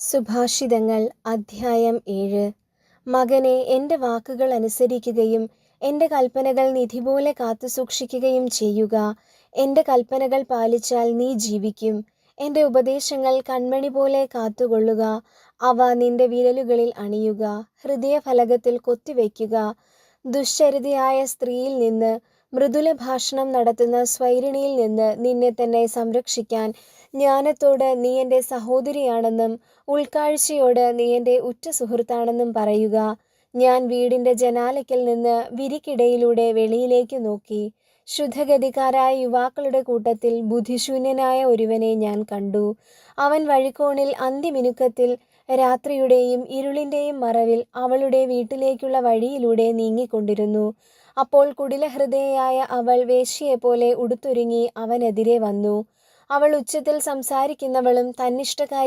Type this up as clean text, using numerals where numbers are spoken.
സുഭാഷിതങ്ങൾ അധ്യായം 7. മകനെ, എൻ്റെ വാക്കുകൾ അനുസരിക്കുകയും എൻ്റെ കൽപ്പനകൾ നിധിപോലെ കാത്തുസൂക്ഷിക്കുകയും ചെയ്യുക. എൻ്റെ കൽപ്പനകൾ പാലിച്ചാൽ നീ ജീവിക്കും. എൻ്റെ ഉപദേശങ്ങൾ കൺമണി പോലെ കാത്തുകൊള്ളുക. അവ നിന്റെ വിരലുകളിൽ അണിയുക, ഹൃദയഫലകത്തിൽ കൊത്തിവയ്ക്കുക. ദുശ്ചരിതയായ സ്ത്രീയിൽ നിന്ന്, മൃദുല ഭാഷണം നടത്തുന്ന സ്വൈരിണിയിൽ നിന്ന് നിന്നെ തന്നെ സംരക്ഷിക്കാൻ ജ്ഞാനത്തോട് നീ എൻ്റെ സഹോദരിയാണെന്നും ഉൾക്കാഴ്ചയോട് നീ എൻ്റെ ഉറ്റ സുഹൃത്താണെന്നും പറയുക. ഞാൻ വീടിൻ്റെ ജനാലയ്ക്കൽ നിന്ന് വിരിക്കിടയിലൂടെ വെളിയിലേക്ക് നോക്കി. ശുദ്ധഗതിക്കാരായ യുവാക്കളുടെ കൂട്ടത്തിൽ ബുദ്ധിശൂന്യനായ ഒരുവനെ ഞാൻ കണ്ടു. അവൻ വഴിക്കോണിൽ അന്തിമിനുക്കത്തിൽ രാത്രിയുടെയും ഇരുളിൻ്റെയും മറവിൽ അവളുടെ വീട്ടിലേക്കുള്ള വഴിയിലൂടെ നീങ്ങിക്കൊണ്ടിരുന്നു. അപ്പോൾ കുടിലഹൃദയയായ അവൾ വേശ്യയെപ്പോലെ ഉടുത്തൊരുങ്ങി അവനെതിരെ വന്നു. അവൾ ഉച്ചത്തിൽ സംസാരിക്കുന്നവളും തന്നിഷ്ടക്കാരി